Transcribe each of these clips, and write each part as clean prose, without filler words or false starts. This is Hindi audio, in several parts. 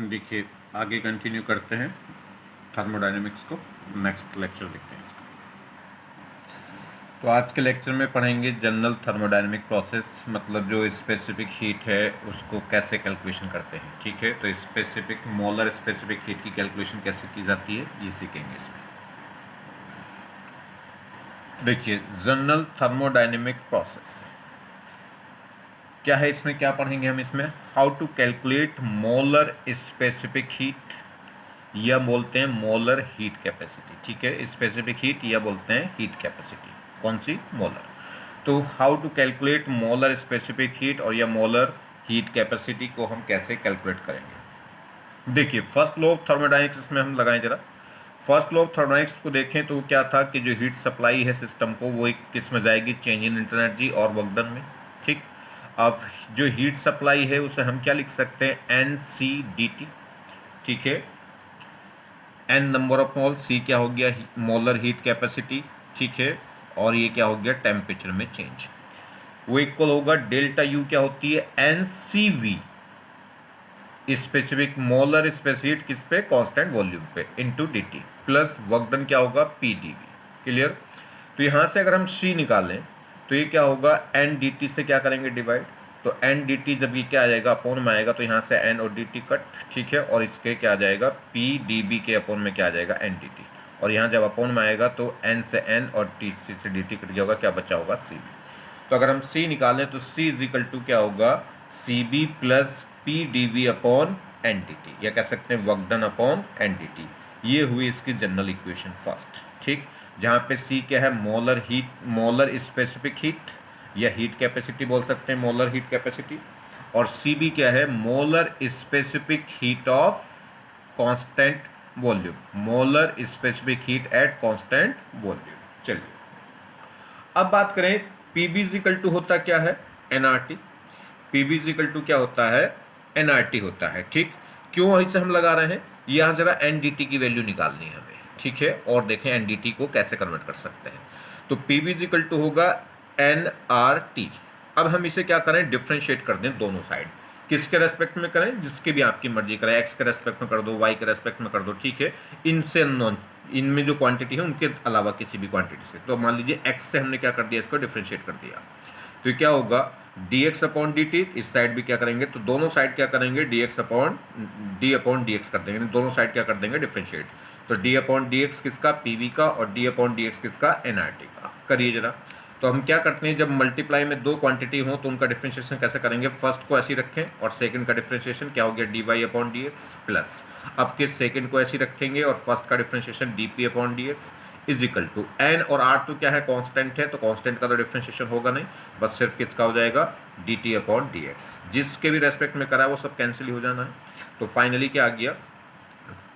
देखिए आगे कंटिन्यू करते हैं थर्मोडायनेमिक्स को, नेक्स्ट लेक्चर देखते हैं इसका। तो आज के लेक्चर में पढ़ेंगे जनरल थर्मोडायनेमिक प्रोसेस, मतलब जो स्पेसिफिक हीट है उसको कैसे कैलकुलेशन करते हैं। ठीक है, तो स्पेसिफिक मोलर स्पेसिफिक हीट की कैलकुलेशन कैसे की जाती है ये सीखेंगे इसमें। देखिए जनरल थर्मोडायनेमिक प्रोसेस क्या है, इसमें क्या पढ़ेंगे हम इसमें, how to calculate molar specific heat या बोलते हैं मोलर हीट कैपेसिटी। ठीक है, स्पेसिफिक हीट या बोलते हैं हीट कैपेसिटी, कौन सी, मोलर। तो how to calculate molar specific heat और या मोलर हीट कैपेसिटी को हम कैसे कैलकुलेट करेंगे। देखिए फर्स्ट लॉ ऑफ थर्मोडायनेमिक्स इसमें हम लगाएं जरा। फर्स्ट लॉ ऑफ थर्मोडायनेमिक्स को देखें तो क्या था कि जो हीट सप्लाई है सिस्टम को वो एक किस में जाएगी, चेंज इन इंटरनल एनर्जी और वर्क डन में। ठीक, अब जो हीट सप्लाई है उसे हम क्या लिख सकते हैं, एन सी डी टी। ठीक है, एन नंबर ऑफ मोल, सी क्या हो गया, मोलर हीट कैपेसिटी। ठीक है, और ये क्या हो गया, टेम्परेचर में चेंज। वो इक्वल होगा डेल्टा यू क्या होती है, N C V, specific molar specific किस पे, कांस्टेंट वॉल्यूम पे, into dt plus work done क्या होगा, पी डी वी। क्लियर। तो यहां से अगर हम c निकालें तो ये क्या होगा, एन डी टी से क्या करेंगे डिवाइड, तो एन डी टी जब ये क्या आ जाएगा, अपोन में आएगा तो यहाँ से एन और डी टी कट। ठीक है, और इसके क्या आ जाएगा, पी डी बी के अपोन में क्या आ जाएगा, एन डी टी। और यहाँ जब अपोन में आएगा तो एन से एन और टी से डी टी कट गया होगा, क्या बचा होगा, सी बी। तो अगर हम c निकालें तो c इज इक्वल टू क्या होगा, C B plus P D V upon N D T, या कह सकते हैं work done upon N D T. ये हुई इसकी जनरल इक्वेशन फर्स्ट। ठीक, जहाँ पे c क्या है, molar heat, molar specific heat या हीट कैपेसिटी बोल सकते हैं, मोलर हीट कैपेसिटी। और सी बी क्या है, molar specific heat of constant volume, molar specific heat at constant volume. चलिए अब बात करें, पी बी इजिकल टू होता क्या है, N R T. P B equal to क्या होता है, एन आर टी होता है। ठीक, क्यों ऐसे हम लगा रहे हैं, यहाँ जरा एन डी टी की वैल्यू निकालनी है हमें। ठीक है, और देखें एन डी टी को कैसे कन्वर्ट कर सकते हैं। तो पी बी इजिकल टू होगा एन आर टी। अब हम इसे क्या करें, डिफ्रेंशिएट कर दें दोनों साइड। किसके रेस्पेक्ट में करें, जिसके भी आपकी मर्जी करें, एक्स के रेस्पेक्ट में कर दो, वाई के रेस्पेक्ट में कर दो। ठीक है, इनसे नॉन, इनमें जो क्वांटिटी है उनके अलावा किसी भी क्वांटिटी से। तो मान लीजिए एक्स से हमने क्या कर दिया, इसको डिफ्रेंशिएट कर दिया, तो क्या होगा, D x upon D T. इस साइड भी क्या करेंगे, तो दोनों साइड क्या करेंगे, D x upon D x कर देंगे, दोनों साइड क्या कर देंगे, डिफ्रेंशिएट। तो डी अपॉन डी एक्स किसका, पी वी का, और डी अपॉन डी एक्स किसका, एन आर टी का। करिए जरा। तो हम क्या करते हैं, जब मल्टीप्लाई में दो क्वांटिटी हो तो उनका डिफ्रेंशिएशन कैसे करेंगे, फर्स्ट को ऐसी रखें और सेकंड का डिफ्रेंशिएशन क्या हो गया, D Y upon D X plus, अब किस सेकंड को ऐसी रखेंगे और फर्स्ट का differentiation D P upon D X is equal to N, और आर तो क्या है, कांस्टेंट है, तो कांस्टेंट का तो डिफ्रेंशिएशन होगा नहीं, बस सिर्फ किसका हो जाएगा, D T upon D x. जिसके भी रेस्पेक्ट में करा है वो सब कैंसिल ही हो जाना है। तो फाइनली क्या आ गया,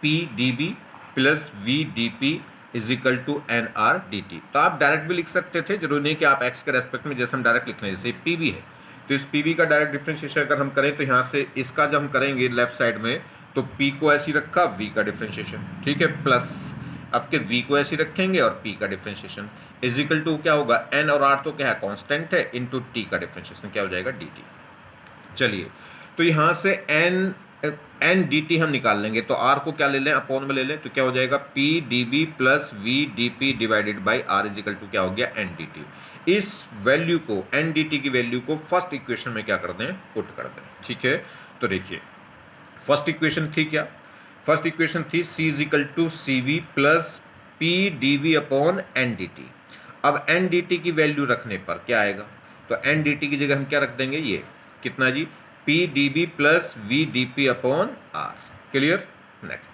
P D B plus V D P is equal to N R D T. तो आप डायरेक्ट भी लिख सकते थे, जरूरी नहीं कि आप एक्स के रेस्पेक्ट में, जैसे हम डायरेक्ट लिख रहे हैं, जैसे पी बी है तो इस पी बी का डायरेक्ट डिफ्रेंशिएशन अगर हम करें तो यहाँ से इसका जब हम करेंगे लेफ्ट साइड में, तो पी को ऐसी रखा, वी का डिफ्रेंशिएशन, ठीक है, प्लस अब के वी को ऐसी रखेंगे और पी का डिफ्रेंशिएशन इज इक्वल टू क्या होगा, एन और आर तो क्या है, कांस्टेंट है, इनटू टी का डिफ्रेंशिएशन क्या हो जाएगा, डी टी। चलिए, तो यहाँ से एन एन डी टी हम निकाल लेंगे, तो आर को क्या ले लें, अपॉन में ले लें, तो क्या हो जाएगा, P D B plus V D P divided by R equal to क्या हो गया, एन डी टी। इस वैल्यू को, एन डी टी की वैल्यू को फर्स्ट इक्वेशन में क्या कर दें, पुट कर दें। ठीक है, तो देखिए फर्स्ट इक्वेशन थी क्या, फर्स्ट इक्वेशन थी C is equal to C V plus P D V upon N D T. अब एन डी टी की वैल्यू रखने पर क्या आएगा, तो एन डी टी की जगह हम क्या रख देंगे, ये कितना जी, P D B plus V D P upon R. Clear, next.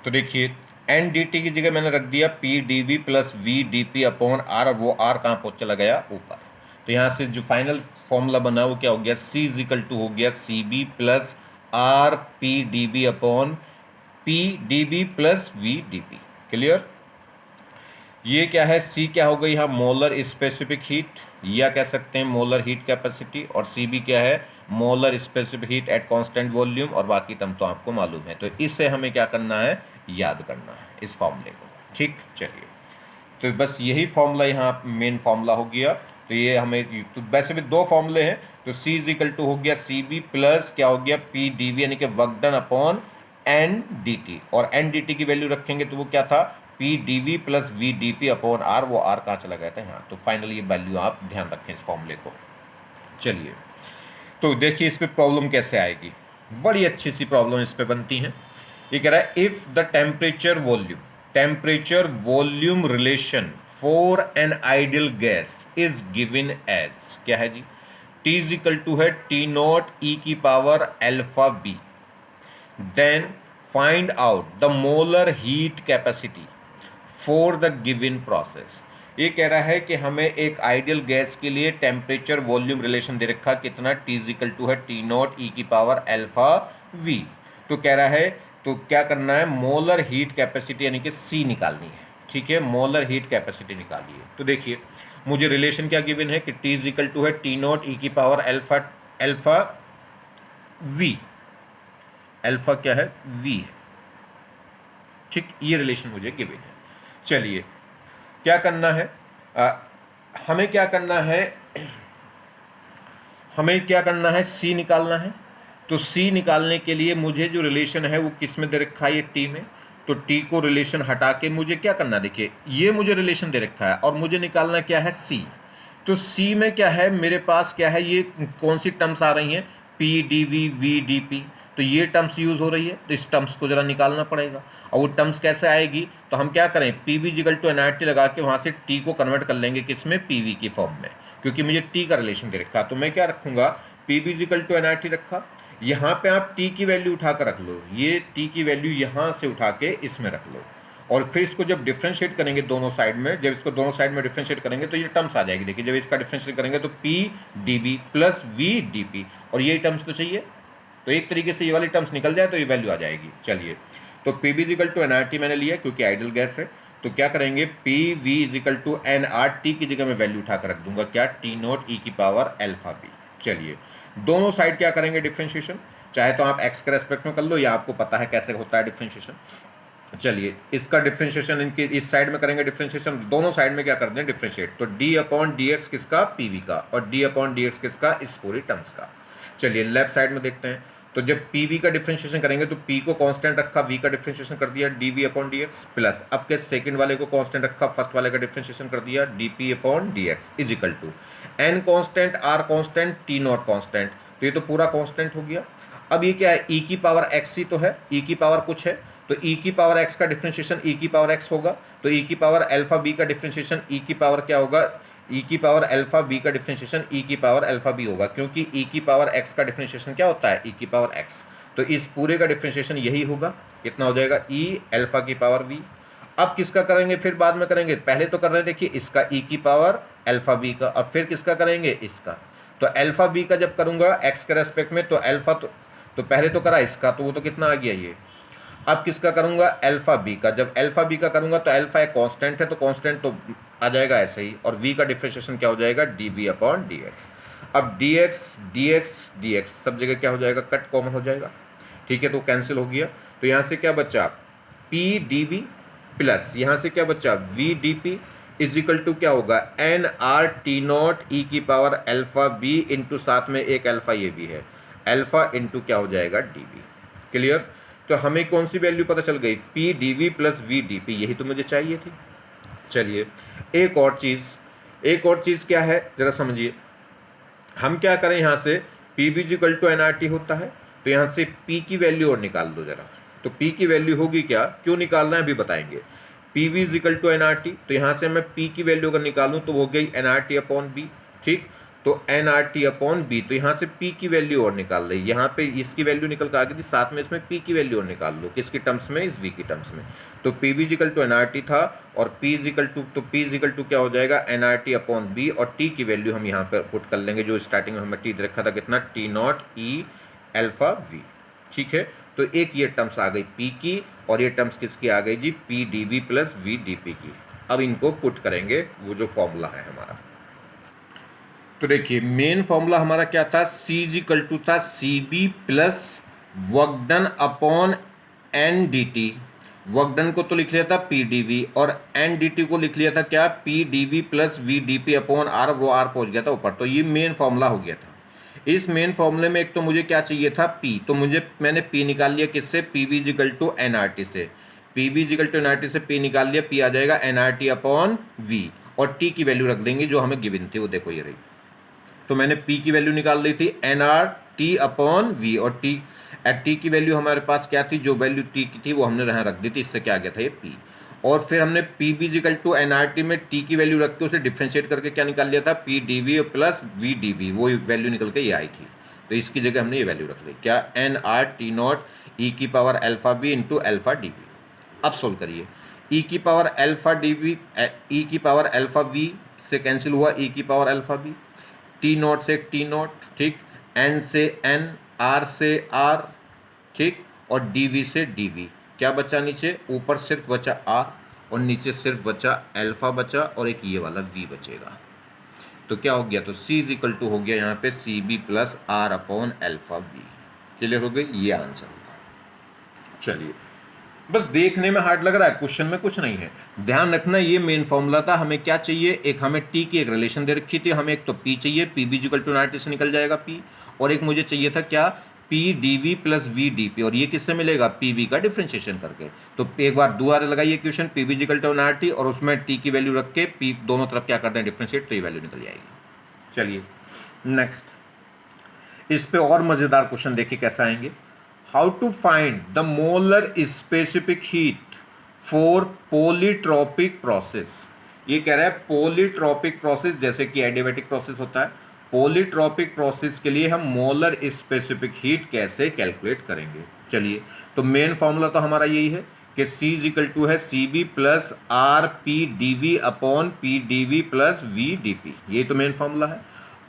तो देखिए एन डी टी की जगह मैंने रख दिया P D B plus V D P upon R, वो आर कहाँ पहुँच चला गया, ऊपर। तो यहाँ से जो फाइनल फॉर्मूला बना वो क्या हो गया, सी इजिकल टू हो गया C B plus R P D B upon P D B plus V D P. Clear, ये क्या है, C क्या हो गई यहाँ, मोलर स्पेसिफिक हीट या कह सकते हैं मोलर हीट कैपेसिटी, और CB क्या है, molar specific heat at constant volume, और बाकी टर्म तो आपको मालूम है। तो इससे हमें क्या करना है, याद करना है इस फॉर्मूले को। ठीक, चलिए, तो बस यही फॉर्मूला यहाँ मेन फॉर्मूला हो गया। तो ये हमें, तो वैसे भी दो फॉर्मूले हैं, तो C इज इक्वल टू हो गया CB प्लस क्या हो गया PdV यानी कि वर्क डन अपॉन NDT, और NDT की वैल्यू रखेंगे तो वो क्या था PdV plus VdP upon R, वो R कहाँ चला गया था यहाँ। तो फाइनली ये वैल्यू आप ध्यान रखें इस फॉर्मूले को। चलिए तो देखिए इस पे प्रॉब्लम कैसे आएगी, बड़ी अच्छी सी प्रॉब्लम इस पे बनती है। ये कह रहा है if the temperature volume relation for an ideal gas is given as, क्या है जी, T इज इक्वल टू है T0 e की power alpha B, then find out the molar heat capacity for the given process. ये कह रहा है कि हमें एक आइडियल गैस के लिए टेम्परेचर वॉल्यूम रिलेशन दे रखा कितना, T इज इक्वल टू है T0 e की पावर अल्फा वी। तो कह रहा है तो क्या करना है, मोलर हीट कैपेसिटी यानी कि C निकालनी है। ठीक है, मोलर हीट कैपेसिटी निकालिए। तो देखिए मुझे रिलेशन क्या गिवन है कि T इज इक्वल टू है T0 e की पावर अल्फा वी, अल्फा क्या है V, ठीक, ये रिलेशन मुझे गिवन है। चलिए क्या करना है, हमें क्या करना है, C निकालना है। तो C निकालने के लिए मुझे जो रिलेशन है वो किस में दे रखा है, ये T में। तो T को रिलेशन हटा के मुझे क्या करना है, देखिए ये मुझे रिलेशन दे रखा है और मुझे निकालना क्या है C। तो C में क्या है मेरे पास, क्या है, ये कौन सी टर्म्स आ रही हैं, PdV VdP, तो ये टर्म्स यूज़ हो रही है। तो इस टर्म्स को ज़रा निकालना पड़ेगा। और वो टर्म्स कैसे आएगी, तो हम क्या करें, PV इक्वल टू NRT लगा के वहाँ से T को कन्वर्ट कर लेंगे किस में, PV की फॉर्म में, क्योंकि मुझे T का रिलेशन दे रखा। तो मैं क्या रखूँगा, PV इक्वल टू NRT रखा, यहाँ पे आप T की वैल्यू उठा कर रख लो, ये T की वैल्यू यहाँ से उठा के इसमें रख लो, और फिर इसको जब डिफ्रेंशिएट करेंगे दोनों साइड में, जब इसको दोनों साइड में डिफ्रेंशिएट करेंगे तो ये टर्म्स आ जाएगी। देखिए जब इसका डिफ्रेंशिएट करेंगे तो PdV प्लस VdP, और ये टर्म्स तो चाहिए, तो एक तरीके से ये वाली टर्म्स निकल जाए तो ये वैल्यू आ जाएगी। चलिए तो PV इक्वल टू NRT मैंने लिया क्योंकि आइडियल गैस है। तो क्या करेंगे, PV इक्वल टू NRT की जगह मैं वैल्यू उठा कर रख दूंगा क्या, T0 e की पावर अल्फा बी। चलिए दोनों साइड क्या करेंगे डिफ्रेंशिएशन, चाहे तो आप x के रेस्पेक्ट में कर लो या आपको पता है कैसे होता है डिफ्रेंशिएशन। चलिए इसका डिफ्रेंशिएशन इनके इस साइड में करेंगे डिफ्रेंशिएशन, दोनों साइड में क्या कर दें डिफ्रेंशिएट। तो d अपॉन dx किसका, PV का, और d अपॉन dx किसका, इस पूरी टर्म्स का। चलिए लेफ्ट साइड में देखते हैं। तो जब PV का डिफ्रेंशिएशन करेंगे तो P को कांस्टेंट रखा, V का डिफ्रेंशिएशन कर दिया dV अपॉन dx, प्लस अब के सेकंड वाले को कांस्टेंट रखा, फर्स्ट वाले का डिफ्रेंशिएशन कर दिया dP upon dx is equal to n constant, r constant, T0 constant. तो ये तो पूरा कांस्टेंट हो गया। अब ये क्या है, e की पावर x ही तो है, e की पावर कुछ है, तो e की पावर x का डिफ्रेंशिएशन e की पावर x होगा। तो e की पावर अल्फा b का डिफ्रेंशिएशन e की पावर क्या होगा, e की पावर अल्फा b का डिफ्रेंशिएशन e की पावर अल्फा b होगा, क्योंकि e की पावर x का डिफ्रेंशिएशन क्या होता है, e की पावर x। तो इस पूरे का डिफ्रेंशिएशन यही होगा, कितना हो जाएगा, e अल्फा की पावर v। अब किसका करेंगे, फिर बाद में करेंगे, पहले तो कर रहे हैं देखिए इसका e की पावर अल्फा b का, और फिर किसका करेंगे, इसका। तो अल्फा b का जब करूँगा x के रेस्पेक्ट में, तो अल्फा तो पहले तो करा इसका, तो वो तो कितना आ गया ये। अब किसका करूँगा, अल्फा बी का, जब अल्फा बी का करूँगा तो अल्फा एक कांस्टेंट है तो कांस्टेंट तो आ जाएगा ऐसे ही, और v का डिफ्रेंशिएशन क्या हो जाएगा, dv अपॉन dx। अब dx dx dx सब जगह क्या हो जाएगा, कट कॉमन हो जाएगा, ठीक है, तो कैंसिल हो गया। तो यहाँ से क्या बचा, p dv प्लस यहाँ से क्या बचा, v dp is equal to क्या होगा, n r T0 e की पावर अल्फा b इंटू साथ में एक अल्फा ये भी है, अल्फा इंटू क्या हो जाएगा dv। क्लियर। तो हमें कौन सी वैल्यू पता चल गई, P dV plus V dP, यही तो मुझे चाहिए थी। चलिए एक और चीज़ क्या है ज़रा समझिए। हम क्या करें, यहाँ से PV इक्वल टू NRT होता है, तो यहाँ से P की वैल्यू और निकाल दो ज़रा। तो P की वैल्यू होगी क्या, क्यों निकालना है अभी बताएंगे। PV इक्वल टू NRT, तो यहाँ से मैं P की वैल्यू अगर निकालूँ तो हो गई NRT अपॉन B, ठीक। तो NRT अपॉन B, तो यहाँ से P की वैल्यू और निकाल ली, यहाँ पे इसकी वैल्यू निकल कर आ गई थी, साथ में इसमें P की वैल्यू और निकाल लो, किसकी टर्म्स में, इस V की टर्म्स में। तो PV इक्वल टू NRT था, और P इक्वल टू क्या हो जाएगा, NRT अपॉन B, और T की वैल्यू हम यहाँ पर पुट कर लेंगे, जो स्टार्टिंग में हमें T रखा था कितना, T0 e अल्फा V, ठीक है। तो एक ये टर्म्स आ गई P की, और ये टर्म्स किसकी आ गई जी, P dV plus V dP की। अब इनको पुट करेंगे, वो जो फॉर्मूला है हमारा। तो देखिए मेन फॉर्मूला हमारा क्या था, C इक्वल टू था CB plus work done upon NDT। Work done को तो लिख लिया था PdV, और NDT को लिख लिया था क्या, PdV plus VdP upon R, वो R पहुंच गया था ऊपर, तो ये मेन फॉर्मूला हो गया था। इस मेन फॉर्मूले में एक तो मुझे क्या चाहिए था P, तो मैंने P निकाल लिया किससे, PV इक्वल टू NRT से। PV इक्वल टू NRT से P निकाल लिया, P आ जाएगा NRT अपॉन V, और T की वैल्यू रख देंगे जो हमें गिवन थी, वो देखो ये रही। तो मैंने P की वैल्यू निकाल ली थी NRT अपॉन V, और T की वैल्यू हमारे पास क्या थी, जो वैल्यू T की थी वो हमने यहाँ रख दी थी, इससे क्या आ गया था ये P। और फिर हमने PV इक्वल टू NRT में T की वैल्यू रख के उसे डिफ्रेंशिएट करके क्या निकाल लिया था, PdV प्लस VdV, वो वैल्यू निकल के ये आई थी। तो इसकी जगह हमने ये वैल्यू रख ली, क्या, NRT नॉट E की power alpha B into alpha DV। अब सोल्व करिए, E की पावर अल्फा DV, E की पावर अल्फा V से कैंसिल हुआ, E की power alpha B, T not से टी नॉट, ठीक, एन से एन, आर से आर, ठीक, और डी से डी। क्या बचा नीचे, ऊपर सिर्फ बचा आर और नीचे सिर्फ बचा अल्फा बचा, और एक ये वाला वी बचेगा। तो क्या हो गया, तो C इज इक्वल टू हो गया यहाँ पे CB plus R upon alpha B. Clear हो गई, ये आंसर होगा। चलिए, बस देखने में हार्ड लग रहा है, क्वेश्चन में कुछ नहीं है। ध्यान रखना ये मेन फॉर्मूला था, हमें क्या चाहिए, एक हमें टी की एक रिलेशन दे रखी थी, हमें एक तो पी चाहिए, P B equal to NRT से निकल जाएगा पी, और एक मुझे चाहिए था क्या, P D V plus V D P, और ये किससे मिलेगा, पी वी का डिफ्रेंशिएशन करके। तो एक बार दोबारा लगाइए question, P B equal to NRT और उसमें टी की वैल्यू रख के पी दोनों तरफ क्या करते हैं डिफ्रेंशिएट, तो ये वैल्यू निकल जाएगी। चलिए नेक्स्ट, इस पे और मजेदार क्वेश्चन देखिए कैसा आएंगे। How to find the molar specific heat for polytropic process. ये कह रहा है पॉलीट्रॉपिक प्रोसेस, जैसे कि एडियाबैटिक प्रोसेस होता है, पॉलीट्रॉपिक प्रोसेस के लिए हम मोलर स्पेसिफिक हीट कैसे कैलकुलेट करेंगे। चलिए, तो मेन फॉर्मूला तो हमारा यही है कि C इज इक्वल टू है CB plus R P D V upon P D V plus V D P, यही तो मेन फॉर्मूला है।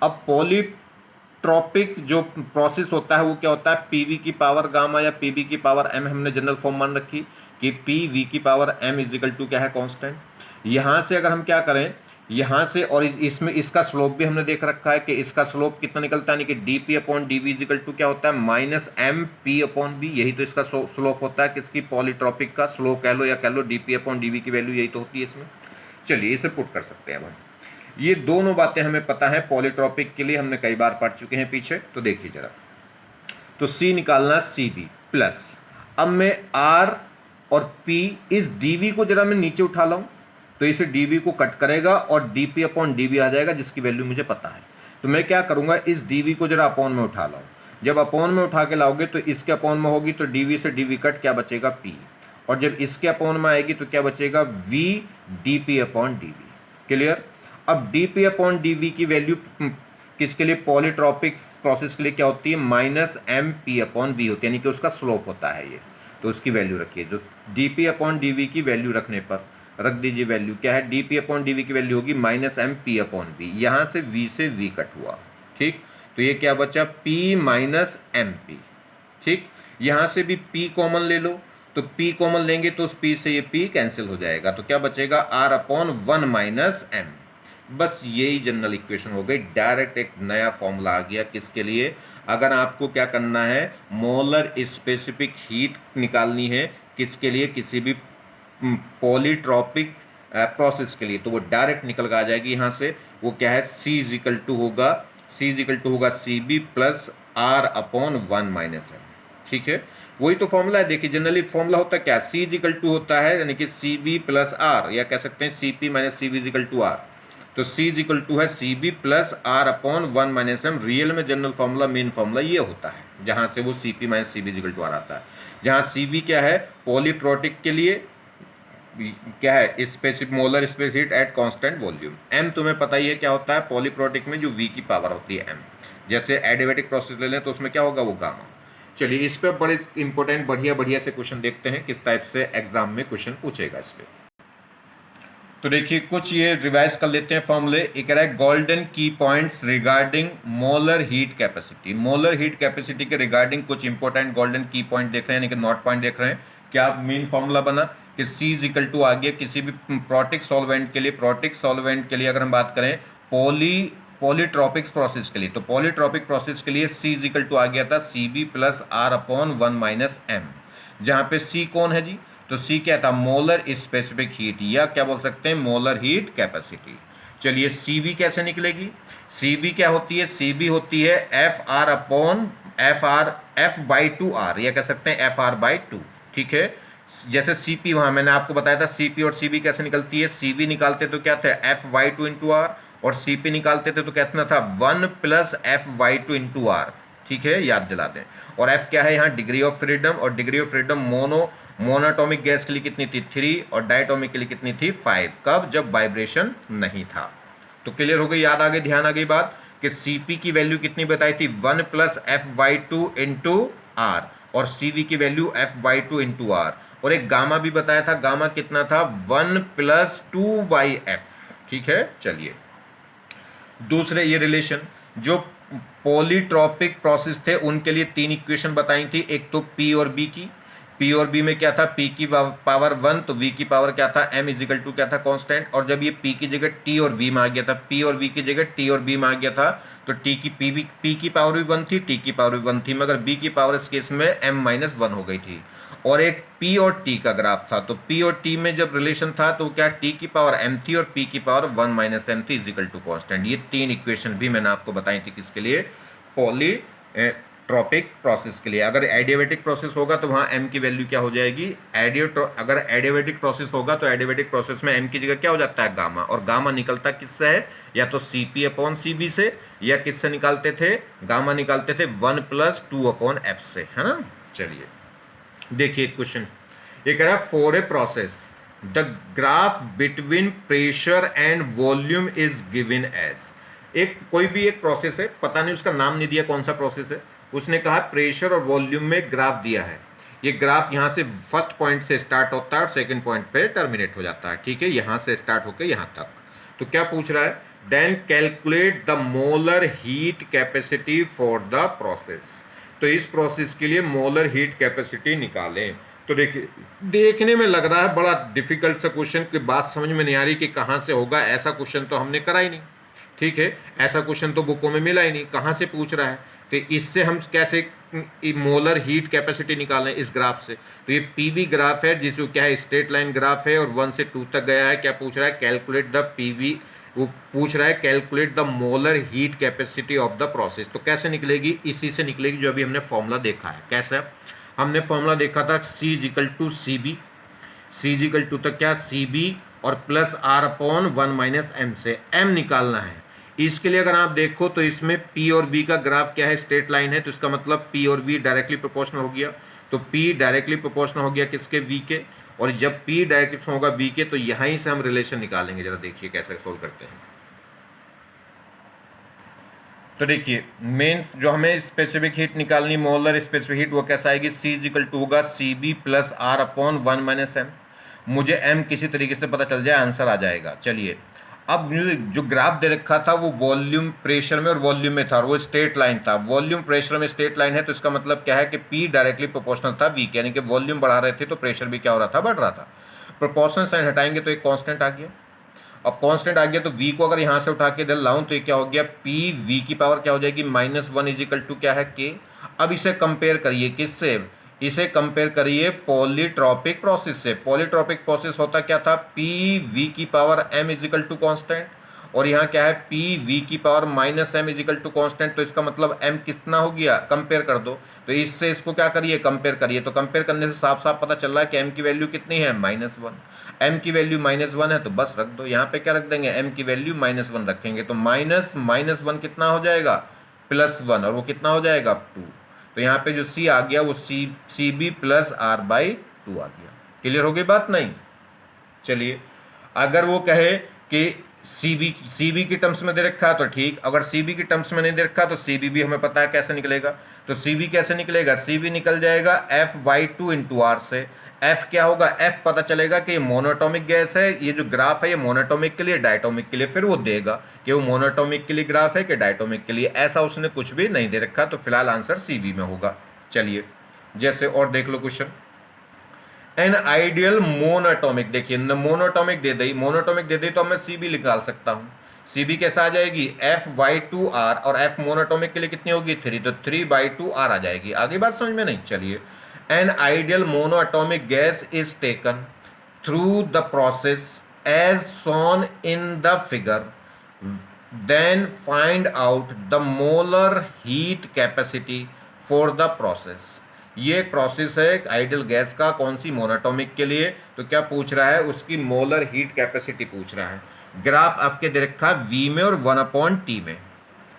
अब पॉलीट्रॉपिक जो प्रोसेस होता है वो क्या होता है, पी वी की पावर गामा या पी वी की पावर m, हमने जनरल फॉर्म मान रखी कि पी वी की power m is equal to क्या है, कांस्टेंट। यहाँ से अगर हम क्या करें, यहाँ से, और इसमें इसका स्लोप भी हमने देख रखा है कि इसका स्लोप कितना निकलता है, यानी कि D P upon D V equal to क्या होता है, minus M P upon B, यही तो इसका स्लोप होता है किसकी, पॉलीट्रॉपिक का। स्लोप कह लो या कह लो D P upon D V की वैल्यू यही तो होती है इसमें। चलिए इसे पुट कर सकते हैं अब हम, ये दोनों बातें हमें पता है पॉलीट्रॉपिक के लिए, हमने कई बार पढ़ चुके हैं पीछे। तो देखिए जरा, तो C निकालना सी बी प्लस, अब मैं R और P, इस dV को जरा मैं नीचे उठा लाऊं तो इसे dV को कट करेगा और dP अपॉन dV आ जाएगा, जिसकी वैल्यू मुझे पता है। तो मैं क्या करूंगा, इस dV को जरा अपॉन में उठा लाऊं। जब अपॉन में उठा के लाओगे तो इसके अपॉन में होगी तो dV से dV कट, क्या बचेगा P, और जब इसके अपॉन में आएगी तो क्या बचेगा V dP upon dV। Clear. अब dP अपॉन dV की वैल्यू किसके लिए, पॉलीट्रॉपिक प्रोसेस के लिए क्या होती है, minus M P upon V होती है, यानी कि उसका स्लोप होता है ये। तो उसकी वैल्यू रखिए, जो D P upon D V की वैल्यू रखने पर रख दीजिए, वैल्यू क्या है, D P upon D V की वैल्यू होगी minus M P upon V, यहाँ से वी कट हुआ, ठीक। तो ये क्या बचा, पी माइनस एम पी, ठीक। यहाँ से भी पी कॉमन ले लो, तो पी कॉमन लेंगे तो उस पी से ये पी कैंसिल हो जाएगा, तो क्या बचेगा, R upon one minus M. बस यही जनरल इक्वेशन हो गई, डायरेक्ट एक नया फॉर्मूला आ गया किसके लिए, अगर आपको क्या करना है, मोलर स्पेसिफिक हीट निकालनी है किसके लिए, किसी भी पॉलीट्रॉपिक प्रोसेस के लिए, तो वो डायरेक्ट निकल कर आ जाएगी यहाँ से। वो क्या है, C इज इक्वल टू होगा C B plus R upon one minus M, ठीक है। वही तो फॉर्मूला है, देखिए जनरली फॉर्मूला होता है क्या, C इज इक्वल टू होता है यानी कि सी बी प्लस आर, या कह सकते हैं C P minus C B is equal to R. तो C इज इक्वल टू है C B plus R upon one minus M. Real में जनरल फॉर्मूला, मेन फॉर्मूला ये होता है, जहाँ से वो C P minus C B is equal to R आता है, जहाँ सी बी क्या है, पॉलीप्रोटिक के लिए क्या है, specific molar specific heat at constant volume. M तुम्हें पता ही है क्या होता है, पॉलीप्रोटिक में जो V की पावर होती है M, जैसे एडियाबैटिक प्रोसेस ले लें तो उसमें क्या होगा, वो गामा। चलिए इस पर बड़े इंपॉर्टेंट बढ़िया से क्वेश्चन देखते हैं, किस टाइप से एग्जाम में क्वेश्चन पूछेगा इस पर। तो देखिए कुछ ये रिवाइज कर लेते हैं फॉर्मूले। एक कह रहा है गोल्डन की points regarding molar heat capacity. Molar heat capacity के रिगार्डिंग कुछ इंपॉर्टेंट गोल्डन की पॉइंट देख रहे हैं, यानी कि नॉट पॉइंट देख रहे हैं। क्या मेन फॉर्मूला बना कि C इज इक्वल टू आ गया किसी भी प्रोटिक सॉल्वेंट के लिए, अगर हम बात करें पॉलीट्रॉपिक्स प्रोसेस के लिए, तो पॉलीट्रॉपिक प्रोसेस के लिए C इज इक्वल टू आ गया था CB plus R upon one minus M, जहाँ पे C कौन है जी, तो C क्या था, मोलर स्पेसिफिक हीट, या क्या बोल सकते हैं, मोलर हीट कैपेसिटी। चलिए सी बी कैसे निकलेगी, सी बी क्या होती है, सी बी होती है F R upon F R, F by two R, या कह सकते हैं एफ आर बाई टू, ठीक है। जैसे सी पी, वहाँ मैंने आपको बताया था सी पी और सी बी कैसे निकलती है, सी बी निकालते तो क्या था F by two into R, और सी पी निकालते थे तो कितना था 1 plus F by two into R, ठीक है, याद दिला दें। और एफ क्या है यहाँ डिग्री ऑफ फ्रीडम, और degree of freedom monoatomic gas के लिए कितनी थी 3, और डायटोमिक के लिए कितनी थी 5, कब, जब वाइब्रेशन नहीं था। तो क्लियर हो गई, याद आ गई, ध्यान आ गई बात कि सीपी की वैल्यू कितनी बताई थी 1 plus F by two into R, और सीवी की वैल्यू F by two into R, और एक गामा भी बताया था, गामा कितना था 1 प्लस 2 बाई एफ, ठीक है। चलिए दूसरे ये रिलेशन, जो पॉलीट्रॉपिक प्रोसेस थे उनके लिए 3 इक्वेशन बताई थी, एक तो पी और बी की, पी और बी में क्या था पी की पावर 1 तो वी की पावर क्या था एम इजिकल टू क्या था कांस्टेंट, और जब ये पी की जगह टी और बी में आ गया था, पी और बी की जगह टी और बी में आ गया था, तो टी की पी की पावर भी 1 थी, टी की पावर भी 1 थी, मगर बी की पावर इस केस में एम माइनस 1 हो गई थी। और एक P और T का ग्राफ था, तो P और T में जब रिलेशन था तो क्या T की पावर m थी और P की पावर 1 माइनस एम थी इजिकल टू कॉन्स्टेंट। ये 3 इक्वेशन भी मैंने आपको बताई थी किसके लिए, पॉलीट्रॉपिक प्रोसेस के लिए। अगर एडियाबेटिक प्रोसेस होगा तो वहाँ m की वैल्यू क्या हो जाएगी, अगर एडियाबेटिक प्रोसेस होगा तो एडियाबेटिक प्रोसेस में m की जगह क्या हो जाता है गामा, और गामा निकलता किससे है, या तो Cp अपॉन Cb से, या किससे निकालते थे, गामा निकालते थे 1 प्लस 2 अपॉन एफ से, है ना। चलिए देखिए क्वेश्चन, ये कह रहा है for a process the graph between pressure and volume is given as, एक कोई भी एक प्रोसेस है, पता नहीं उसका नाम नहीं दिया कौन सा प्रोसेस है, उसने कहा प्रेशर और वॉल्यूम में ग्राफ दिया है, ये ग्राफ यहाँ से फर्स्ट पॉइंट से स्टार्ट होता है और सेकंड पॉइंट पे टर्मिनेट हो जाता है, ठीक है, यहाँ से स्टार्ट होकर यहाँ तक। तो क्या पूछ रहा है, then calculate the molar heat capacity for the process, तो इस प्रोसेस के लिए मोलर हीट कैपेसिटी निकालें। तो देखिए देखने में लग रहा है बड़ा डिफिकल्ट सा क्वेश्चन, की बात समझ में नहीं आ रही कि कहाँ से होगा, ऐसा क्वेश्चन तो हमने करा ही नहीं, ठीक है, ऐसा क्वेश्चन तो बुकों में मिला ही नहीं, कहाँ से पूछ रहा है। तो इससे हम कैसे मोलर हीट कैपेसिटी निकालें इस ग्राफ से, तो ये पीवी ग्राफ है जिसको क्या है स्ट्रेट लाइन ग्राफ है और 1 से 2 तक गया है। क्या पूछ रहा है, कैलकुलेट द पीवी, वो पूछ रहा है calculate the molar heat capacity of the process. तो कैसे निकलेगी, इसी से निकलेगी जो अभी हमने फॉर्मूला देखा है। कैसे हमने फॉर्मूला देखा था, C is equal to C B, C is equal to तक क्या सी बी और plus R upon 1 minus M से एम निकालना है। इसके लिए अगर आप देखो तो इसमें पी और बी का ग्राफ क्या है स्ट्रेट लाइन है, तो इसका मतलब पी और बी डायरेक्टली प्रोपोर्शनल हो गया, तो पी डायरेक्टली प्रोपोर्शनल हो गया किसके, वी के, और जब P डायरेक्टली होगा B के तो यहीं से हम रिलेशन निकालेंगे। जरा देखिए कैसे सोल्व करते हैं। तो देखिए मेन जो हमें स्पेसिफिक हीट निकालनी, मोलर स्पेसिफिक हीट, वो कैसा आएगी, C इजिकल टू होगा CB plus R upon 1 minus M. मुझे M किसी तरीके से पता चल जाए, आंसर आ जाएगा। चलिए अब जो ग्राफ दे रखा था वो वॉल्यूम प्रेशर में और वॉल्यूम में था, और वो स्ट्रेट लाइन था, वॉल्यूम प्रेशर में स्ट्रेट लाइन है, तो इसका मतलब क्या है कि P डायरेक्टली प्रोपोर्शनल था V के, यानी कि वॉल्यूम बढ़ा रहे थे तो प्रेशर भी क्या हो रहा था, बढ़ रहा था। प्रोपोर्शनल साइन हटाएंगे तो एक कांस्टेंट आ गया, अब कांस्टेंट आ गया तो V को अगर यहाँ से उठा के इधर लाऊं तो ये क्या हो गया, P V की पावर क्या हो जाएगी -1 इजिकल टू क्या है K। अब इसे कंपेयर करिए किससे, इसे कंपेयर करिए पॉलीट्रॉपिक प्रोसेस से। पॉलीट्रॉपिक प्रोसेस होता क्या था, P V की power M equal to constant, और यहाँ क्या है P V की power -m equal to constant, तो इसका मतलब M कितना हो गया, कंपेयर कर दो, तो इससे इसको क्या करिए कंपेयर करिए, तो कंपेयर करने से साफ साफ पता चल रहा है कि M की वैल्यू कितनी है -1, M की वैल्यू -1 है तो बस रख दो, यहाँ पे क्या रख देंगे M की वैल्यू -1 रखेंगे, तो -1 कितना हो जाएगा +1, और वो कितना हो जाएगा 2, तो यहाँ पे जो C आ गया वो C B plus R by 2 आ गया। क्लियर हो गई बात, नहीं। चलिए अगर वो कहे कि सीबी की टर्म्स में दे रखा है तो ठीक, अगर सीबी की टर्म्स में नहीं दे रखा तो सीबी भी हमें पता है कैसे निकलेगा, तो सीबी कैसे निकलेगा, सीबी निकल जाएगा F by two into R से। एफ क्या होगा, एफ पता चलेगा कि ये मोनोटॉमिक गैस है, ये जो ग्राफ है ये मोनोटॉमिक के लिए डायटोमिक के लिए, फिर वो देगा कि वो मोनोटॉमिक के लिए ग्राफ है कि डायटोमिक के लिए, ऐसा उसने कुछ भी नहीं दे रखा, तो फिलहाल आंसर सीबी में होगा। चलिए जैसे और देख लो क्वेश्चन, एन आइडियल मोनोटॉमिक, देखिए मोनोटॉमिक दे दी, मोनोटॉमिक दे दी तो मैं सी बी निकाल सकता हूँ, सी बी कैसा आ जाएगी एफ बाई टू आर, और एफ मोनोटॉमिक के लिए कितनी होगी 3, तो 3/2 आर आ जाएगी। आगे बात समझ में नहीं, चलिए an ideal monatomic gas is taken through the process as shown in the figure, then find out the molar heat capacity for the process. ये एक प्रोसेस है एक आइडियल गैस का, कौन सी, मोनोटॉमिक के लिए। तो क्या पूछ रहा है, उसकी मोलर हीट कैपेसिटी पूछ रहा है। ग्राफ आपके दे रखा है V में और 1/T में,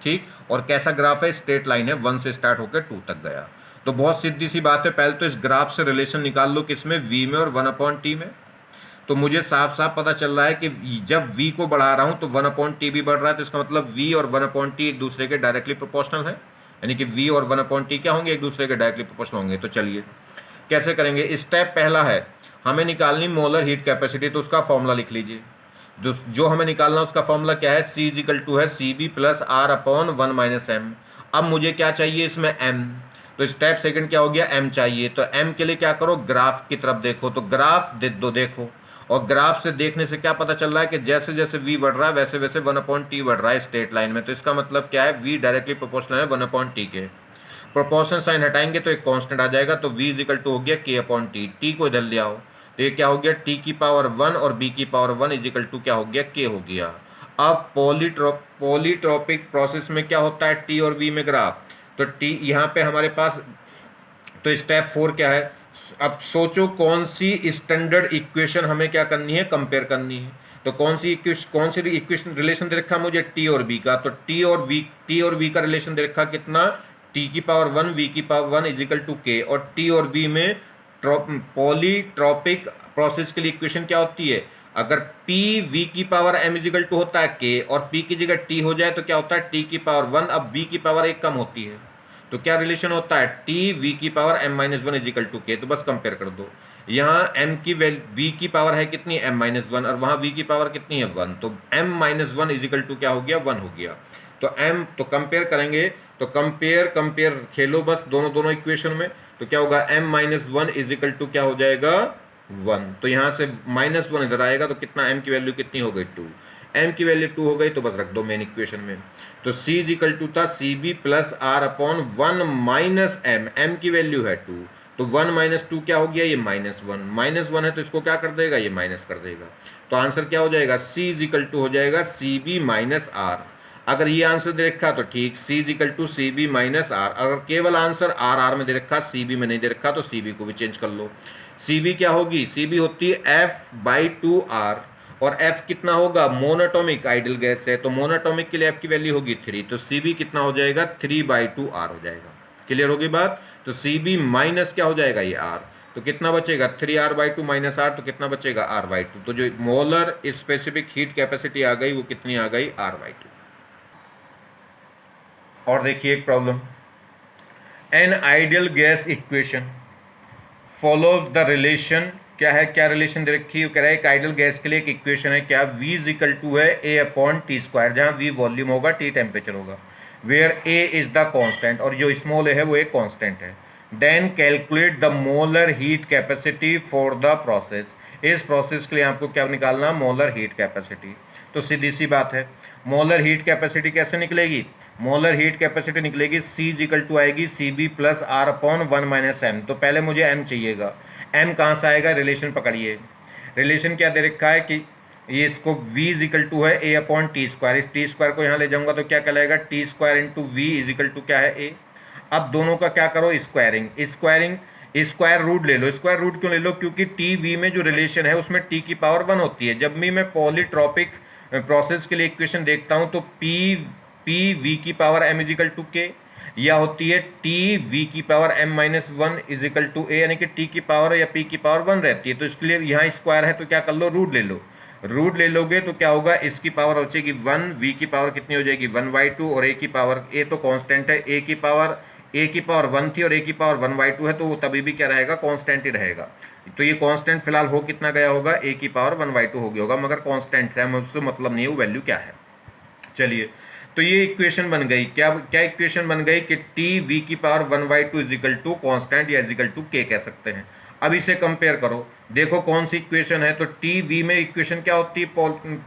ठीक। और कैसा ग्राफ है, स्ट्रेट लाइन है, 1 से स्टार्ट होकर 2 तक गया। तो बहुत सीधी सी बात है, पहले तो इस ग्राफ से रिलेशन निकाल लो, किसमें, V में और 1/T में। तो मुझे साफ साफ पता चल रहा है कि जब V को बढ़ा रहा हूं तो 1/T भी बढ़ रहा है, तो इसका मतलब V और 1/T एक दूसरे के डायरेक्टली प्रोपोर्शनल है, यानी कि V और 1/T क्या होंगे, एक दूसरे के डायरेक्टली प्रोपोर्शनल होंगे। तो चलिए कैसे करेंगे। स्टेप पहला है, हमें निकालनी मोलर हीट कैपेसिटी, तो उसका फॉर्मूला लिख लीजिए। जो हमें निकालना उसका फॉर्मूला क्या है, C इजिकल टू है CB plus R upon 1 minus M। अब मुझे क्या चाहिए इसमें, M। तो स्टेप सेकंड क्या हो गया, M चाहिए। तो M के लिए क्या करो, ग्राफ की तरफ देखो। तो ग्राफ देखो, और ग्राफ से देखने से क्या पता चल रहा है कि जैसे जैसे V बढ़ रहा है वैसे वैसे 1/T बढ़ रहा है स्ट्रेट लाइन में। तो इसका मतलब क्या है, V डायरेक्टली प्रोपोर्शनल है 1/T के। प्रोपोर्शन साइन हटाएंगे तो एक कांस्टेंट आ जाएगा, तो V इजिकल टू हो गया K/T। T को इधर ले आओ, तो ये क्या हो गया, T की पावर 1 और B की पावर 1 इजिकल टू क्या हो गया, K हो गया। अब पॉलीट्रोपिक प्रोसेस में क्या होता है, T और V में ग्राफ। तो T यहाँ पे हमारे पास, तो स्टेप 4 क्या है, अब सोचो कौन सी स्टैंडर्ड इक्वेशन हमें क्या करनी है, कंपेयर करनी है। तो कौन सी इक्वेशन रिलेशन दे रखा मुझे, टी और बी का। तो टी और बी का रिलेशन दे रखा कितना, टी की पावर 1 वी की पावर 1 इजिकल टू के। और टी और बी में पॉलीट्रॉपिक प्रोसेस के लिए इक्वेशन क्या होती है, अगर P V की पावर M इजिकल टू होता है K और P की जगह T हो जाए तो क्या होता है T की पावर 1, अब B की पावर 1 कम होती है। तो क्या रिलेशन होता है, T V की power M-1 equal to K। तो बस कंपेयर कर दो, यहाँ M की V की पावर है कितनी, M-1, और वहाँ V की पावर कितनी है 1। तो M-1 इजिकल टू क्या हो गया, 1 हो गया। तो M तो कंपेयर करेंगे, तो कंपेयर खेलो बस दोनों दोनों इक्वेशन में। तो क्या होगा, M-1 इजिकल टू क्या हो जाएगा, 1। तो यहाँ से -1 इधर आएगा, तो कितना, M की वैल्यू कितनी हो गई, 2। M की वैल्यू 2 हो गई, तो बस रख दो मेन इक्वेशन में। तो C इजिकल टू था CB plus R upon 1 minus M। M की वैल्यू है 2, तो 1 माइनस 2 क्या हो गया, ये -1 है, तो इसको क्या कर देगा, ये माइनस कर देगा। तो आंसर क्या हो जाएगा, C इजिकल टू हो जाएगा CB माइनस R। अगर ये आंसर दे रखा तो ठीक, C equal to CB minus R। अगर केवल आंसर R में दे रखा, CB में नहीं दे रखा, तो CB को भी चेंज कर लो। CB क्या होगी, CB होती है F/2R, और F कितना होगा, मोनोटॉमिक आइडियल गैस है, तो मोनोटॉमिक के लिए F की वैल्यू होगी 3, तो CB कितना हो जाएगा, 3/2R हो जाएगा। क्लियर होगी बात। तो CB माइनस क्या हो जाएगा, ये R। तो कितना बचेगा, 3R/2 माइनस R, तो कितना बचेगा, R/2। तो जो मोलर स्पेसिफिक हीट कैपेसिटी आ गई वो कितनी आ गई, R/2। और देखिए एक problem, N ideal gas equation follow the relation. क्या है, क्या रिलेशन दे रखी है, कह रहा है एक आइडियल गैस के लिए एक इक्वेशन है, क्या, V इजिकल टू है A/T², जहाँ V वॉल्यूम होगा, T टेम्परेचर होगा, where A is the constant, और जो स्मॉल a है वो एक कांस्टेंट है। Then calculate the molar heat capacity for the process. इस प्रोसेस के लिए आपको क्या निकालना, मोलर हीट कैपेसिटी। तो सीधी सी बात है, मोलर हीट कैपेसिटी कैसे निकलेगी, मोलर हीट कैपेसिटी निकलेगी C इजिकल टू आएगी CB plus R upon 1 minus M। तो पहले मुझे M चाहिएगा, M कहाँ से आएगा, रिलेशन पकड़िए। रिलेशन क्या दे रखा है कि ये इसको V इजिकल टू है A/T², इस T² को यहाँ ले जाऊंगा तो क्या कहलाएगा, T² into V is equal to क्या है, A। अब दोनों का क्या करो, स्क्वायरिंग स्क्वायर रूट ले लो। स्क्वायर रूट क्यों ले लो, क्योंकि टी वी में जो रिलेशन है उसमें टी की पावर 1 होती है। जब भी मैं पॉलीट्रॉपिक प्रोसेस के लिए इक्वेशन देखता हूं तो पी वी की पावर m इजिकल टू के, या होती है टी वी की पावर m-1 इजिकल टू ए, यानी कि टी की पावर या पी की पावर 1 रहती है। तो इसके लिए यहाँ स्क्वायर है तो क्या कर लो, रूट ले लो। रूट ले लोगे तो क्या होगा, इसकी पावर हो जाएगी 1, वी की पावर कितनी हो जाएगी 1/2, और ए की पावर, ए तो कांस्टेंट है, ए की पावर 1 थी और ए की पावर 1/2 है, तो वो तभी भी क्या रहेगा, कांस्टेंट ही रहेगा। तो ये कांस्टेंट फिलहाल हो कितना गया होगा, ए की पावर 1/2 हो गया होगा, मगर कांस्टेंट है, उससे मतलब नहीं है वो वैल्यू क्या है। चलिए, तो ये इक्वेशन बन गई, क्या क्या इक्वेशन बन गई कि टी वी की पावर 1/2 इजिकल टू कॉन्स्टेंट या इजिकल टू के कह सकते हैं। अब इसे कंपेयर करो, देखो कौन सी इक्वेशन है। तो टी वी में इक्वेशन क्या होती है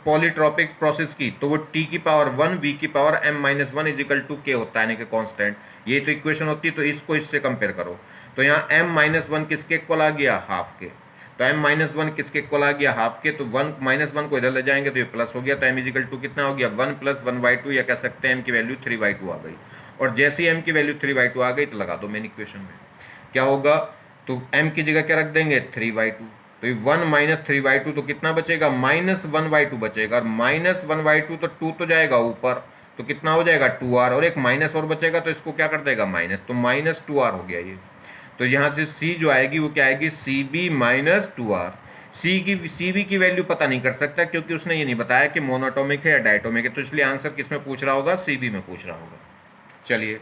पॉलीट्रॉपिक प्रोसेस की, तो वो टी की पावर 1 वी की पावर m-1 इजिकल टू के होता है, यानी कि कॉन्स्टेंट। ये तो इक्वेशन होती है, तो इसको इससे कंपेयर करो। तो यहाँ m-1 किसके इक्वल आ गया, हाफ के। तो तो m माइनस वन किसके इक्वल आ गया, हाफ के, तो 1 माइनस वन को इधर ले जाएंगे तो ये प्लस हो गया, तो m इजिकल टू कितना हो गया 1 प्लस 1/2, या कह सकते हैं m की वैल्यू 3/2 आ गई। और जैसे ही m की वैल्यू 3/2 आ गई तो लगा दो मेन इक्वेशन में, क्या होगा, तो m की जगह क्या रख देंगे 3/2, तो ये 1 माइनस 3/2 तो कितना बचेगा -1/2 बचेगा, और -1/2 तो 2 तो जाएगा ऊपर, तो कितना हो जाएगा 2r, और एक माइनस और बचेगा तो इसको क्या कर देगा माइनस, तो -2r हो गया ये। तो यहाँ से c जो आएगी वो क्या आएगी cb -2r। cb की वैल्यू पता नहीं कर सकता क्योंकि उसने ये नहीं बताया कि मोनोटोमिक है या डायटोमिक है, तो इसलिए आंसर किस में पूछ रहा होगा, cb में पूछ रहा होगा। चलिए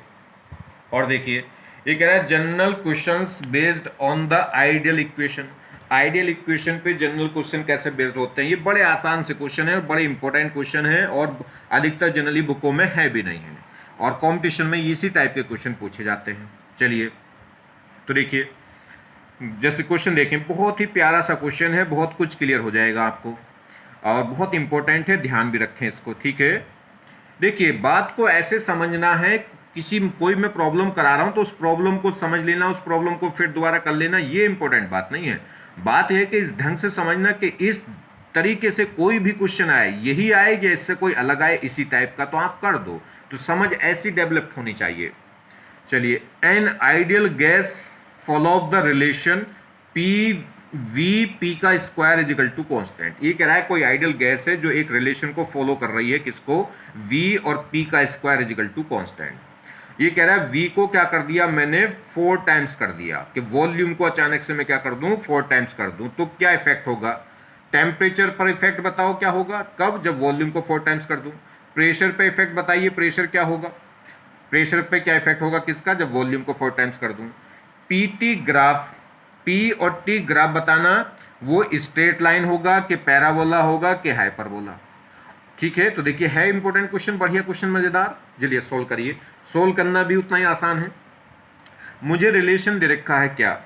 और देखिए, ये कह रहा है general questions based on the ideal equation. Ideal equation पे जनरल क्वेश्चन कैसे बेस्ड होते हैं, ये बड़े आसान से क्वेश्चन है, बड़े इंपॉर्टेंट क्वेश्चन है, और अधिकतर जनरली बुकों में है भी नहीं है, और कंपटीशन में इसी टाइप के क्वेश्चन पूछे जाते हैं। चलिए तो देखिए, जैसे क्वेश्चन देखें, बहुत ही प्यारा सा क्वेश्चन है, बहुत कुछ क्लियर हो जाएगा आपको, और बहुत इंपॉर्टेंट है, ध्यान भी रखें इसको, ठीक है। देखिए, बात को ऐसे समझना है, कोई मैं प्रॉब्लम करा रहा हूं तो उस प्रॉब्लम को समझ लेना, उस प्रॉब्लम को फिर दोबारा कर लेना, ये इंपॉर्टेंट बात नहीं है। बात यह है कि इस ढंग से समझना कि इस तरीके से कोई भी क्वेश्चन आए, यही आए या इससे कोई अलग आए इसी टाइप का, तो आप कर दो, तो समझ ऐसी डेवलप होनी चाहिए। चलिए, an ideal gas follow the relation P का स्क्वायर इजिकल टू कॉन्स्टेंट। ये कह रहा है कोई आइडियल गैस है जो एक रिलेशन को फॉलो कर रही है, किसको, v और p का स्क्वायर इजिकल टू कॉन्स्टेंट। ये कह रहा है v को क्या कर दिया मैंने 4 टाइम्स कर दिया, कि वॉल्यूम को अचानक से मैं क्या कर दूं 4 टाइम्स कर दूं, तो क्या इफेक्ट होगा, टेम्परेचर पर इफेक्ट बताओ क्या होगा, कब, जब वॉल्यूम को 4 टाइम्स कर दूं। प्रेशर पे इफेक्ट बताइए, प्रेशर क्या होगा, प्रेशर पे क्या इफेक्ट होगा किसका, जब वॉल्यूम को 4 टाइम्स कर दूं। पीटी ग्राफ, पी और टी ग्राफ बताना, वो स्ट्रेट लाइन होगा कि पैराबोला होगा कि हाइपरबोला, ठीक है। तो देखिए, है इंपॉर्टेंट क्वेश्चन, बढ़िया क्वेश्चन, मजेदार। चलिए सोल्व करिए, सोल्व करना भी उतना ही आसान है। मुझे रिलेशन दे रखा है क्या,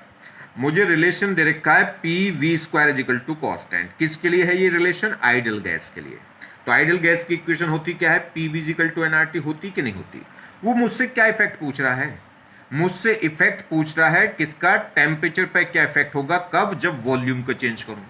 मुझे रिलेशन दे रखा है P V square equal to constant. किसके लिए है ये रिलेशन, आइडियल गैस के लिए। तो आइडियल गैस की इक्वेशन होती क्या है, P V equal to NRT, होती कि नहीं होती। वो मुझसे क्या इफेक्ट पूछ रहा है, मुझसे इफेक्ट पूछ रहा है किसका, टेम्परेचर पे क्या इफेक्ट होगा, कब, जब वॉल्यूम को चेंज करूं।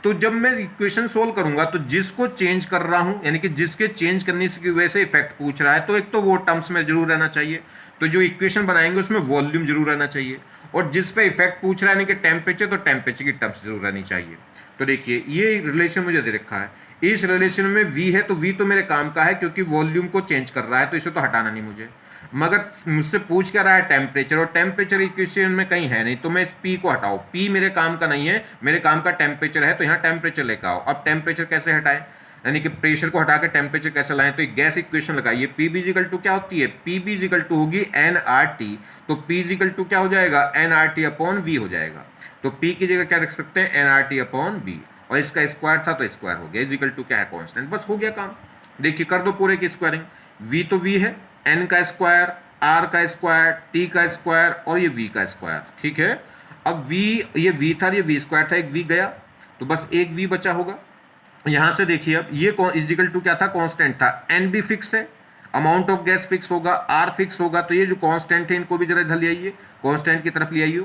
तो जब मैं इक्वेशन सोल्व करूंगा तो जिसको चेंज कर रहा हूं, यानी कि जिसके चेंज करने की वजह से इफेक्ट पूछ रहा है, तो एक तो वो टर्म्स में जरूर रहना चाहिए, तो जो इक्वेशन बनाएंगे उसमें वॉल्यूम जरूर रहना चाहिए, और जिस पे इफेक्ट पूछ रहा है यानी कि टेम्परेचर, तो टेम्परेचर की टर्म्स जरूर रहनी चाहिए। तो देखिए, ये रिलेशन मुझे दे रखा है, इस रिलेशन में v है, तो v तो मेरे काम का है क्योंकि वॉल्यूम को चेंज कर रहा है, तो इसे तो हटाना नहीं मुझे। मगर मुझसे पूछ क्या रहा है टेम्परेचर, और टेम्परेचर इक्वेशन में कहीं है नहीं, तो मैं इस p को हटाऊं, p मेरे काम का नहीं है, मेरे काम का टेम्परेचर है, तो यहाँ टेम्परेचर लेकर आओ। अब टेम्परेचर कैसे हटाएं, यानी कि प्रेशर को हटा के टेम्परेचर कैसे लाएं, तो एक गैस इक्वेशन लगाइए, पी बी इजिकल टू क्या होती है, पी बी इजिकल टू होगी एन आर टी, तो पी इजिकल टू क्या हो जाएगा, N R T upon V हो जाएगा। तो पी की जगह क्या रख सकते हैं, N R T upon V, और इसका स्क्वायर था तो स्क्वायर हो गया, इजिकल टू क्या है कॉन्स्टेंट, बस हो गया काम। देखिए कर दो पूरे की स्क्वायरिंग, वी तो वी है, एन का स्क्वायर, आर का स्क्वायर, टी का स्क्वायर, और ये वी का स्क्वायर, ठीक है। अब वी, ये वी था, ये वी स्क्वायर था, एक वी गया, तो बस एक वी बचा होगा। यहां से देखिए, अब ये इजिकल टू क्या था, कांस्टेंट था, एन भी फिक्स है, अमाउंट ऑफ गैस फिक्स होगा, आर फिक्स होगा, तो ये जो कांस्टेंट है इनको भी जरा इधर ले आइए, कांस्टेंट की तरफ ले आइए,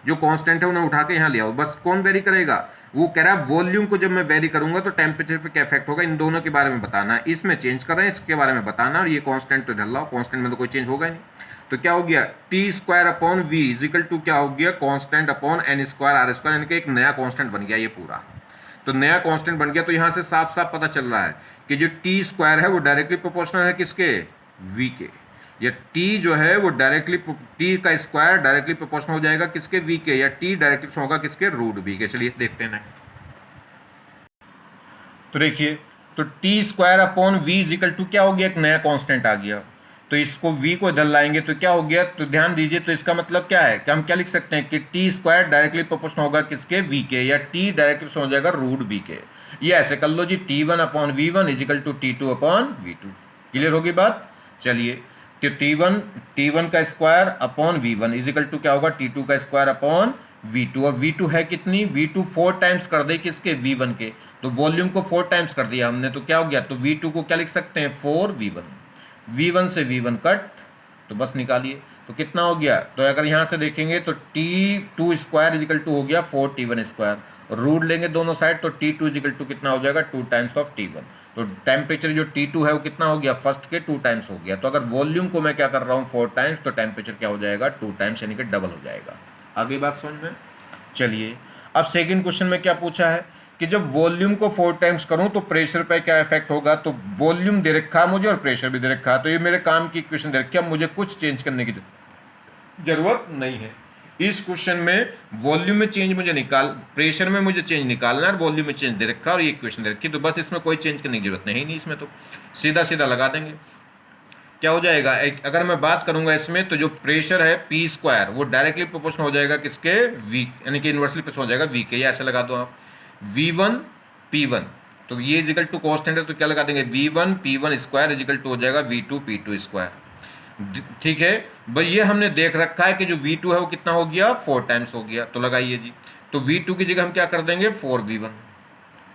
जो कांस्टेंट है उन्हें उठा के यहाँ ले आओ। बस कौन वेरी करेगा, वो कह रहा है वॉल्यूम को जब मैं वेरी करूंगा तो टेम्परेचर पे क्या इफेक्ट होगा, इन दोनों के बारे में बताना है, इसमें चेंज कर रहे हैं, इसके बारे में बताना, और ये कांस्टेंट तो इधर लाओ, कांस्टेंट में तो कोई चेंज होगा ही नहीं। तो क्या हो गया, T square upon V equal to क्या हो गया, constant upon N square R square, यानी कि एक नया कांस्टेंट बन गया ये पूरा। तो नया कांस्टेंट बन गया, तो यहां से साफ साफ पता चल रहा है कि जो टी स्क्वायर है वो डायरेक्टली प्रोपोर्शनल है किसके, वी के। या टी जो है वो डायरेक्टली, टी का स्क्वायर डायरेक्टली प्रोपोर्शनल हो जाएगा किसके, वी के, या टी डायरेक्टली होगा किसके, रूट वी के। चलिए देखते हैं नेक्स्ट। तो देखिए, तो T square upon V equal to क्या हो गया, एक नया कांस्टेंट आ गया, तो इसको v को इधर लाएंगे तो क्या हो गया, तो ध्यान दीजिए, तो इसका मतलब क्या है कि हम क्या लिख सकते हैं कि टी स्क्वायर डायरेक्टली प्रोपोर्शनल होगा किसके, v के, या t डायरेक्टली हो जाएगा रूट v के। ये ऐसे कर लो जी, t1 upon v1 equal to t2 upon v2। Clear होगी बात। चलिए, तो t1 का square upon v1 equal to क्या होगा, t2 का स्क्वायर अपॉन v2, और v2 है कितनी, v2 4 टाइम्स कर दे किसके, v1 के, तो वॉल्यूम को 4 टाइम्स कर दिया हमने, तो क्या हो गया, तो v2 को क्या लिख सकते हैं, 4v1, v1 से v1 कट, तो बस निकालिए, तो कितना हो गया, तो अगर यहाँ से देखेंगे तो t2 स्क्वायर इजिकल टू हो गया 4t1 स्क्वायर, रूट लेंगे दोनों साइड तो T2 इजिकल टू कितना हो जाएगा 2 टाइम्स ऑफ T1। तो टेम्परेचर जो T2 है वो कितना हो गया, फर्स्ट के 2 टाइम्स हो गया। तो अगर वॉल्यूम को मैं क्या कर रहा हूँ 4 टाइम्स, तो टेम्परेचर क्या हो जाएगा 2 टाइम्स, यानी कि डबल हो जाएगा। आगे बात समझ में। चलिए अब सेकंड क्वेश्चन में क्या पूछा है कि जब वॉल्यूम को 4 टाइम्स करूं तो प्रेशर पे क्या इफेक्ट होगा। तो वॉल्यूम दे रखा है मुझे और प्रेशर भी दे रखा है, तो ये मेरे काम की इक्वेशन दे रखी है, मुझे कुछ चेंज करने की जरूरत नहीं है। इस क्वेश्चन में वॉल्यूम में चेंज मुझे प्रेशर में मुझे चेंज निकालना है और वॉल्यूम में चेंज दे रखा है और ये इक्वेशन दे रखी है, तो बस इसमें कोई चेंज करने की जरूरत नहीं इसमें तो सीधा सीधा लगा देंगे। क्या हो जाएगा, अगर मैं बात करूंगा इसमें तो जो प्रेशर है पी स्क्वायर वो डायरेक्टली प्रोपोर्शनल हो जाएगा किसके, वी, यानी कि इन्वर्सली प्रोपोर्शनल हो जाएगा वी के, ये ऐसे लगा दो आप V1 P1, तो ये इजिकल टू कॉन्स्टेंट है तो क्या लगा देंगे V1 P1 square equal to हो जाएगा V2 P2 स्क्वायर। ठीक है भाई, ये हमने देख रखा है कि जो V2 है वो कितना हो गया 4 टाइम्स हो गया, तो लगाइए जी। तो V2 की जगह हम क्या कर देंगे 4V1।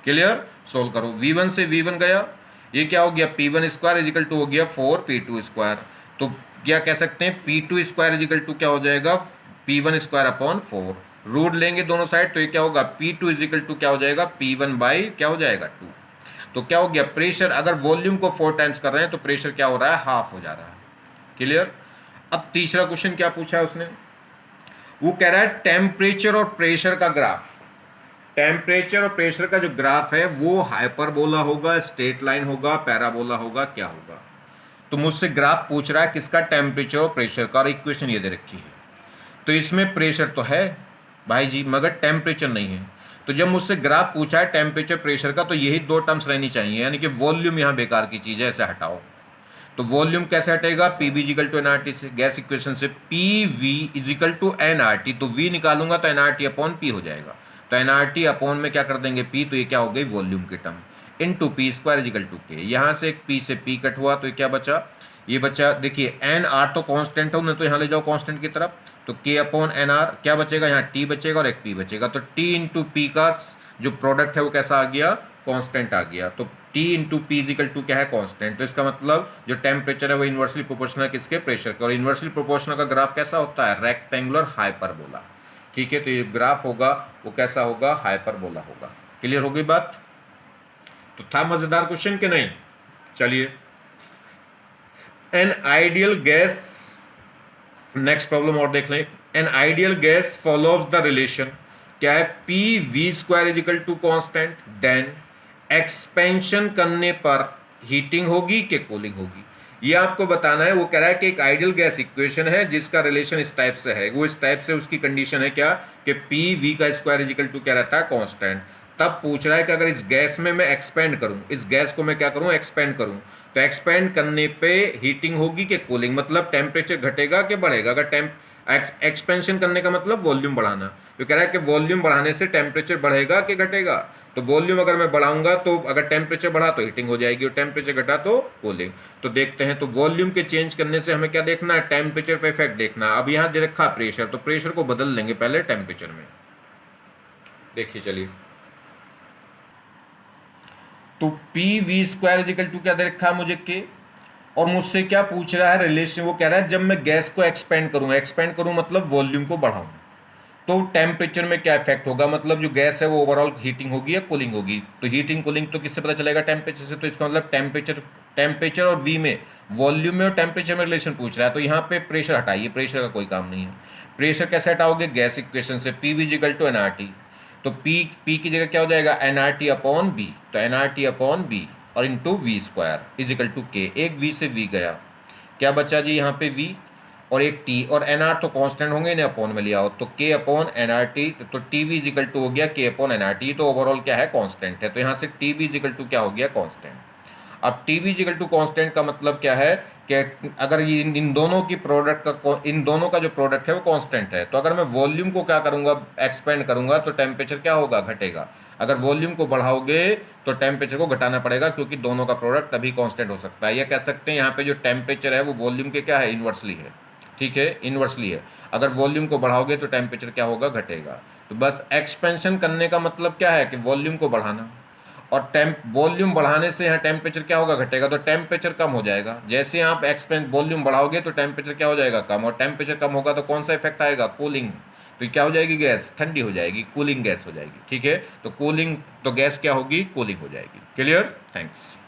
क्लियर, सोल्व करो। V1 से V1 गया, ये क्या हो गया P1 स्क्वायर इजिकल टू हो गया 4P2 स्क्वायर। तो क्या कह सकते हैं P2 स्क्वायर इजिकल टू क्या हो जाएगा P1 स्क्वायर अपॉन 4। रूट लेंगे दोनों साइड तो ये क्या होगा P2 इजिकल टू क्या हो जाएगा P1 बाई क्या हो जाएगा 2। तो क्या हो गया प्रेशर, अगर वॉल्यूम को 4 टाइम्स कर रहे हैं तो प्रेशर क्या हो रहा है हाफ हो जा रहा है। क्लियर। अब तीसरा क्वेश्चन क्या पूछा है उसने, वो कह रहा है टेम्परेचर और प्रेशर का ग्राफ। टेम्परेचर और प्रेशर का जो ग्राफ है वो हाइपरबोला होगा, स्ट्रेट लाइन होगा, पैराबोला होगा, क्या होगा। तो मुझसे ग्राफ पूछ रहा है किसका, टेम्परेचर और प्रेशर का, और इक्वेशन ये दे रखी है। तो इसमें प्रेशर तो है भाई जी मगर टेम्परेचर नहीं है। तो जब मुझसे ग्राफ पूछा है टेम्परेचर प्रेशर का तो यही दो टर्म्स रहनी चाहिए, यानी कि वॉल्यूम यहाँ बेकार की चीज़ है, ऐसे हटाओ। तो वॉल्यूम कैसे हटेगा, P V equal to NRT से, गैस इक्वेशन से P V equal to NRT, तो वी निकालूंगा तो एनआरटी अपॉन पी हो जाएगा। तो एनआरटी अपॉन में क्या कर देंगे पी, तो ये क्या हो गई वॉल्यूम की term, into P square equal to K. यहाँ से एक पी से पी कट हुआ तो ये क्या बचा, ये बचा देखिए एन आर तो कांस्टेंट हो, नहीं तो यहाँ ले जाओ कांस्टेंट की तरफ, तो के अपॉन एन आर क्या बचेगा, यहाँ टी बचेगा और एक पी बचेगा। तो टी इंटू पी का जो प्रोडक्ट है वो कैसा आ गया, कांस्टेंट आ गया। तो T into P equal to क्या है कांस्टेंट। तो इसका मतलब जो टेम्परेचर है वो इन्वर्सली प्रोपोर्शनल है किसके, प्रेशर के। और इन्वर्सली प्रोपोर्शनल का ग्राफ कैसा होता है, रेक्टेंगुलर हाइपरबोला। ठीक है, तो ये ग्राफ होगा वो कैसा होगा, हाइपरबोला होगा। क्लियर हो गई बात। तो था मजेदार क्वेश्चन के नहीं। चलिए an ideal gas, next problem और देख लें। An ideal gas follows the relation, क्या है, P V square equal to constant, then expansion करने पर हीटिंग होगी कि कूलिंग होगी। ये आपको बताना है। वो कह रहा है कि एक आइडियल गैस इक्वेशन है जिसका रिलेशन इस टाइप से है, वो इस टाइप से उसकी कंडीशन है क्या कि पी वी का स्क्वायर इजिकल टू क्या रहता है कांस्टेंट। तब पूछ रहा है कि अगर इस गैस में मैं एक्सपेंड करूं, इस गैस को मैं क्या करूं एक्सपेंड करूं, तो एक्सपेंड करने पे हीटिंग होगी कि कूलिंग, मतलब टेम्परेचर घटेगा कि बढ़ेगा। अगर एक्सपेंशन करने का मतलब वॉल्यूम बढ़ाना, तो कह रहा है कि वॉल्यूम बढ़ाने से टेम्परेचर बढ़ेगा कि घटेगा। तो वॉल्यूम अगर मैं बढ़ाऊंगा तो अगर टेम्परेचर बढ़ा तो हीटिंग हो जाएगी और टेम्परेचर घटा तो कूलिंग। तो देखते हैं, तो वॉल्यूम के चेंज करने से हमें क्या देखना है, टेम्परेचर पे इफेक्ट देखना। अब यहाँ दे रखा प्रेशर, तो प्रेशर को बदल लेंगे पहले टेम्परेचर में। देखिए चलिए, तो P V square equal to क्या दे रखा है मुझे के, और मुझसे क्या पूछ रहा है रिलेशन, वो कह रहा है जब मैं गैस को एक्सपेंड करूं मतलब वॉल्यूम को बढ़ाऊं तो टेम्परेचर में क्या इफेक्ट होगा, मतलब जो गैस है वो ओवरऑल हीटिंग होगी या कूलिंग होगी। तो हीटिंग कूलिंग तो किससे पता चलेगा, टेम्परेचर से। तो इसका मतलब टेम्परेचर और वी में, वॉल्यूम में और टेम्परेचर में रिलेशन पूछ रहा है। तो यहाँ पे प्रेशर हटाइए, प्रेशर का कोई काम नहीं है। प्रेशर कैसे हटाओगे, गैस इक्वेशन से, P V equal to NRT. तो पी की जगह क्या हो जाएगा एनआरटी अपॉन बी, तो एनआरटी अपॉन बी और into V square equal to K. एक वी से वी गया, क्या बचा जी यहाँ पे वी और एक टी, और एन आर तो कांस्टेंट होंगे, इन्हें अपॉन में लिया हो तो के अपॉन एन आर टी, तो टी वी इजिकल टू हो गया के अपॉन एन आर टी। तो ओवरऑल क्या है कांस्टेंट है, तो यहाँ से टी वी इजिकल टू क्या हो गया कांस्टेंट। अब T V equal to constant का मतलब क्या है कि अगर ये इन दोनों की प्रोडक्ट का, इन दोनों का जो प्रोडक्ट है वो कांस्टेंट है, तो अगर मैं वॉल्यूम को क्या करूंगा एक्सपेंड करूंगा तो टेम्परेचर क्या होगा घटेगा। अगर वॉल्यूम को बढ़ाओगे तो टेम्परेचर को घटाना पड़ेगा, क्योंकि दोनों का प्रोडक्ट तभी कांस्टेंट हो सकता है। या कह सकते हैं यहाँ पे जो टेम्परेचर है वो वॉल्यूम के क्या है इन्वर्सली है। ठीक है, इन्वर्सली है। अगर वॉल्यूम को बढ़ाओगे तो टेम्परेचर क्या होगा घटेगा। तो बस एक्सपेंशन करने का मतलब क्या है कि वॉल्यूम को बढ़ाना, और वॉल्यूम बढ़ाने से यहाँ टेम्परेचर क्या होगा घटेगा, तो टेम्परेचर कम हो जाएगा। जैसे आप वॉल्यूम बढ़ाओगे तो टेम्परेचर क्या हो जाएगा कम, और टेम्परेचर कम होगा तो कौन सा इफेक्ट आएगा, कूलिंग। तो ये क्या हो जाएगी, गैस ठंडी हो जाएगी, कूलिंग गैस हो जाएगी। ठीक है, तो कूलिंग, तो गैस क्या होगी, कूलिंग हो जाएगी। Clear, thanks.